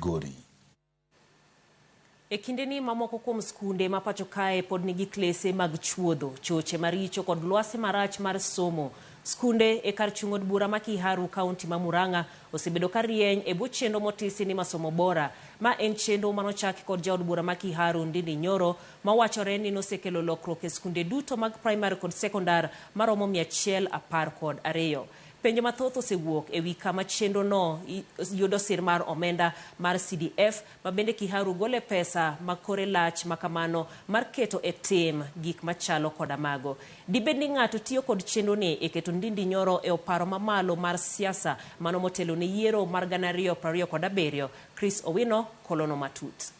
Migori. E kindeni mamoko kuom skunde ma pacho kae pod nigi klese mag chuodho, choche maricho kod lwasi marach mar somo. Skunde e kar chung' od bura ma Kiharu kaunti ma Murang'a osebedo ka rieny e bwo chenro motisi ni masomo bora. Ma en chenro manochaki kod jaod bura ma Kiharu Ndindi Nyoro mawachore ni nosekelo lokruok e skunde duto mag primary kod sekondar maromo 112. Penjo mathoth osewuok e wi kama chenro no yudo sir mar omenda mar CDF ma bende Kiharu gole pesa ma kore lach makamano mar keto e tim gik machalo koda mago. Dibed ni ng'ato tiyo kod chenro ni e keto Ndindi Nyoro e oparo mamalo mar siasa mano motelo ne yiero mar 2027. Chris Owino kolono matut.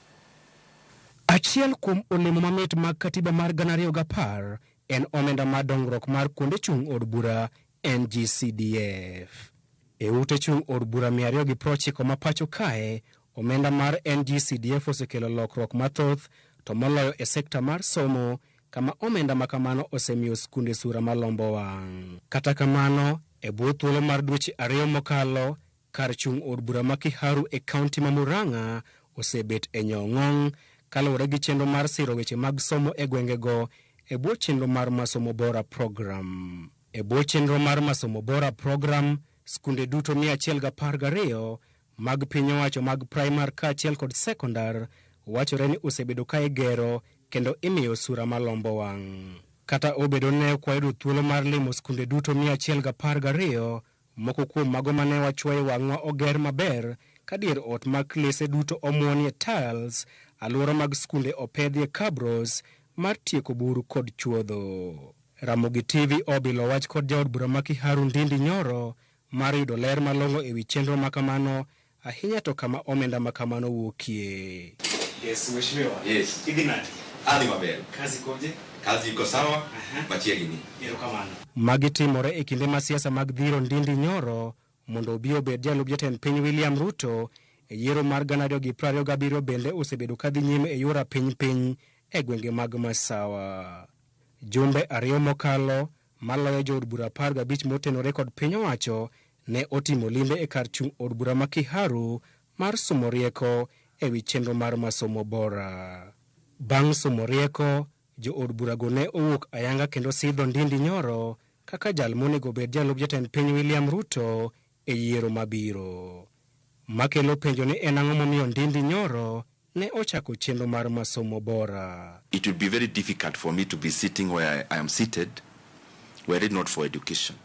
Achiel kuom olemo mamit mag katiba mar 2010 en omenda mar dongruok mar kuonde chung' od bura NGCDF. E ute chung' od bura 290 ma pacho kae, omenda mar NGCDF osekelo lokruok mathoth to moloyo e sekta mar somo, kama omenda makamano osemiyo skunde sura malombo wang'. Kata kamano, e bwo thuolo mar dweche 2 mokalo, kar chung' od bura ma Kiharu e kaunti ma Murang'a osebet e nyong'ong' kaluwore gi chenro mar siro weche mag somo e gwengego e bwo chenro mar masomo bora program. E bwo chenro mar masomo bora program, skunde duto 112 mag piny owacho mag primar kaachiel kod sekondar wachore ni osebedo ka igero kendo imiyo sura malombo wang'. Kata obedo ne okwayudo thuolo mar limo skunde duto 112, moko kuom mago mane wachwayo wang'wa oger maber ka dier ot mag klese duto omuonie tiles, alwora mag skunde opedhie kabros mar tieko buru kod chuodho. Ramogi TV obilo wach kod jaod bura ma Kiharu Ndindi Nyoro mar yudo ler malong'o e wi chenro makamano, ahinya to kama omenda makamano wuokie. Yes, mheshimiwa. Yes. Hivi nani? Hadi maber. Kazi koje? Kazi iko sawa? Machiegni. Erokamano. Magi timore e kinde ma siasa mag dhiro Ndindi Nyoro mondo obi obed jalup jatend piny William Ruto e yiero mar 2027 bende osebedo kadhi nyime e yora piny e gwenge mag masawa. Jumbe 2 mokalo, maloyo jood bura 15 motenore kod piny owacho ne otimo limbe e kar chung' od bura ma Kiharu mar somo rieko e wi chenro mar masomo bora. Bang' somo rieko, jood bura go ne owuok ayanga kendo sidho Ndindi Nyoro kaka jal monego bed jalup jatend piny William Ruto e yiero mabiro. Makelo penjo ni en ang'o momiyo Ndindi Nyoro ne ochako chenro mar masomo bora. It would be very difficult for me to be sitting where I am seated were it not for education.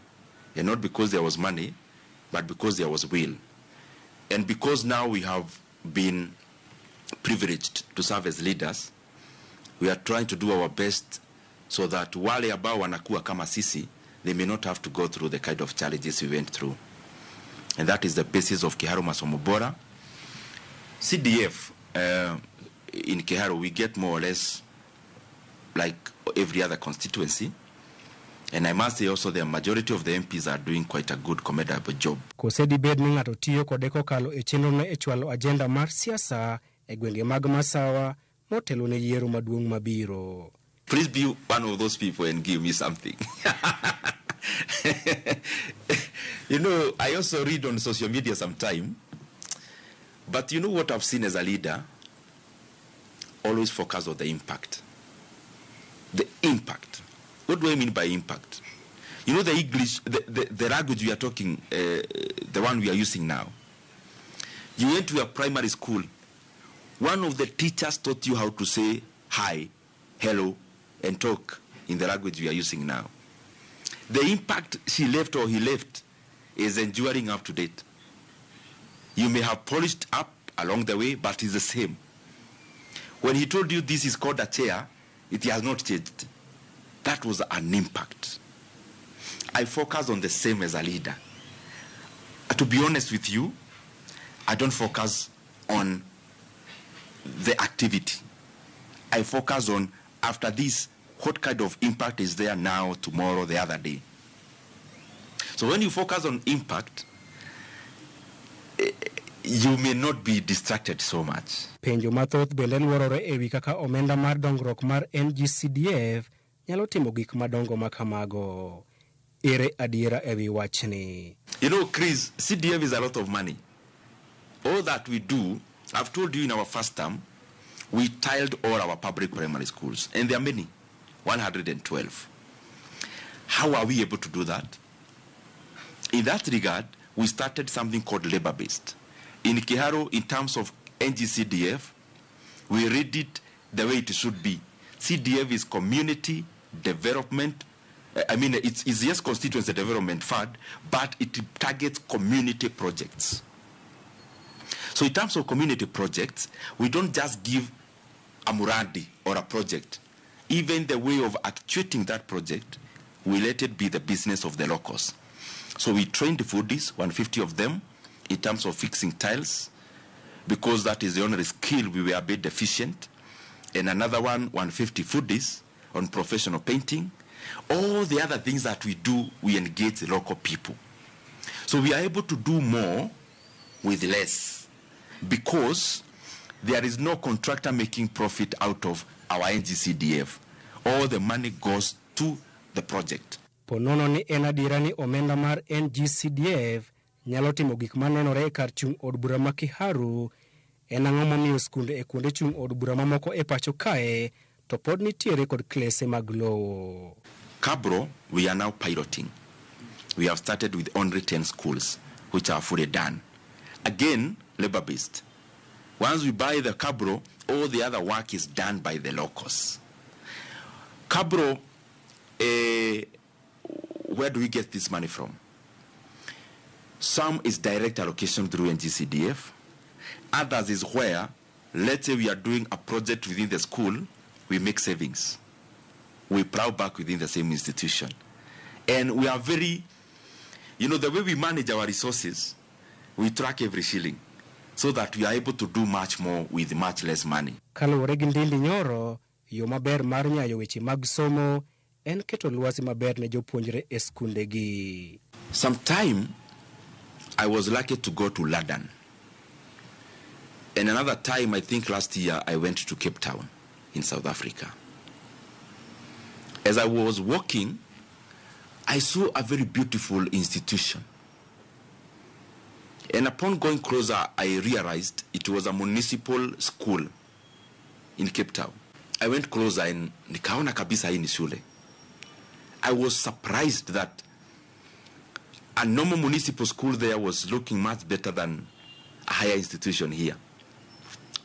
And not because there was money, but because there was will. And because now we have been privileged to serve as leaders, we are trying to do our best so that wale ambao wanakuwa kama sisi, they may not have to go through the kind of challenges we went through. And that is the basis of Kiharu Masomo Bora. CDF, in Kiharu, we get more or less like every other constituency. And I must say also the majority of the MPs are doing quite a good, commendable job. Kosedi bed ni ng'ato tiyo kode kokalo e chenro no e chwalo agenda mar siasa e gwenge mag masawa motelo ne yiero maduong' mabiro. Please be one of those people and give me something. You know, I also read on social media sometime, but you know what I've seen as a leader? Always focus on the impact. The impact. What do I mean by impact? You know the English, the language we are talking, the one we are using now. You went to a primary school. One of the teachers taught you how to say hi, hello, and talk in the language we are using now. The impact she left or he left is enduring up to date. You may have polished up along the way, but it's the same. When he told you this is called a chair, it has not changed. That was an impact. I focus on the same as a leader. To be honest with you, I don't focus on the activity. I focus on, after this, what kind of impact is there now, tomorrow, the other day. So when you focus on impact, you may not be distracted so much. Penjo mathoth bende luorore e wi kaka omenda mar dongruok mar NGCDF nyalo timo gik madongo makamago. Ere adiera e wi wachni. You know, Chris, CDF is a lot of money. All that we do I've told you in our first term, we tiled all our public primary schools, and there are many, 112. How are we able to do that? In that regard, we started something called labor-based. In Kiharu, in terms of NGCDF, we read it the way it should be. CDF is community development. It's yes, constituency development fund, but it targets community projects. So in terms of community projects, we don't just give a muradi or a project. Even the way of actuating that project, we let it be the business of the locals. So we trained the foodies, 150 of them, in terms of fixing tiles, because that is the only skill we were a bit deficient. And another 150 foodies on professional painting. All the other things that we do, we engage the local people. So we are able to do more with less, because there is no contractor making profit out of our NGCDF. All the money goes to the project. Ponono ni en adiera ni omenda mar NGCDF nyalo timo gik manenore e kar chung' od bura ma Kiharu. En ang'o momiyo skunde e kuonde chung' od bura mamoko e pacho kae to pod nitiere kod klese mag lowo. Kabro, we are now piloting. We have started with only 10 schools, which are fully done. Again, labor-based. Once we buy the Kabro, all the other work is done by the locals. Kabro, where do we get this money from? Some is direct allocation through NGCDF. Others is where, let's say we are doing a project within the school, we make savings. We plow back within the same institution. And we are very, the way we manage our resources, we track every shilling so that we are able to do much more with much less money. Kaluwore gi Ndindi Nyoro, yo maber mar nyayo weche mag somo en keto lwasi maber ne jopuonjre e skunde gi. Sometime I was lucky to go to London. And another time, I think last year, I went to Cape Town in South Africa. As I was walking, I saw a very beautiful institution. And upon going closer, I realized it was a municipal school in Cape Town. I went closer and nikaona kabisa hii ni shule. I was surprised that a normal municipal school there was looking much better than a higher institution here.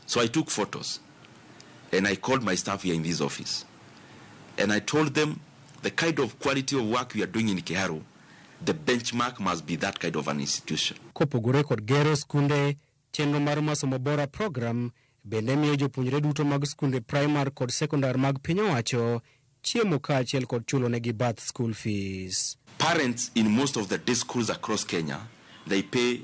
So I took photos and I called my staff here in this office. And I told them the kind of quality of work we are doing in Kiharu, the benchmark must be that kind of an institution. Kopogore kod gero skunde, chenro mar Somo bura program bende miyo jopuonjre duto mag skunde primary kod secondary mag piny owacho chiemo kaachiel kod chulo negi bath school fees. Parents in most of the day schools across Kenya, they pay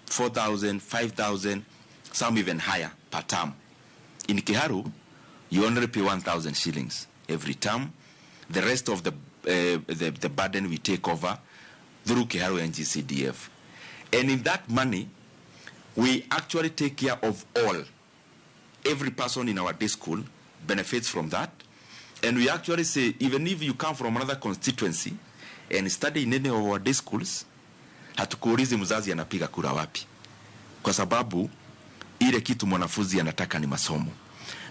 4,000, 5,000, some even higher per term. In Kiharu, you only pay 1,000 shillings every term. The rest of the burden we take over through Kiharu NGCDF. And in that money, we actually take care of all. Every person in our day school benefits from that. And we actually say, even if you come from another constituency and study in any of our day schools, hatukuulizi mzazi anapiga kura wapi. Kwa sababu, ile kitu mwanafunzi anataka ni masomo.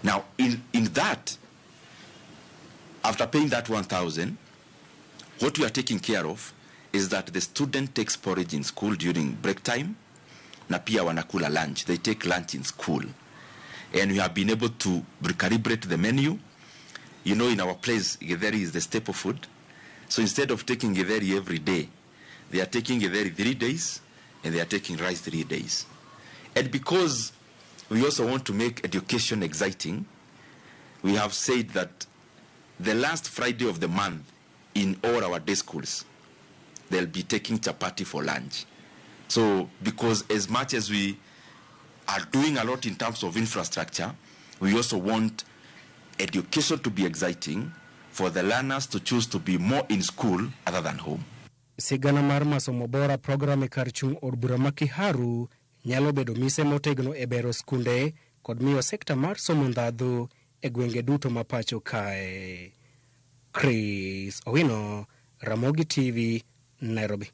Now, in that, after paying that 1,000, what we are taking care of is that the student takes porridge in school during break time, na pia wanakula lunch. They take lunch in school. And we have been able to recalibrate the menu. In our place, githeri is the staple food. So instead of taking githeri every day, they are taking githeri 3 days, and they are taking rice 3 days. And because we also want to make education exciting, we have said that the last Friday of the month in all our day schools, they'll be taking chapati for lunch. So because as much as we are doing a lot in terms of infrastructure, we also want education to be exciting for the learners to choose to be more in school other than home. Sigana mar Somo bura program e kar chung' od bura ma Kiharu nyalo bedo mise motegno e bero skunde kod miyo sekta mar somo ndhadhu e gwenge duto ma pacho kae. Chris Owino, Ramogi TV, Nairobi.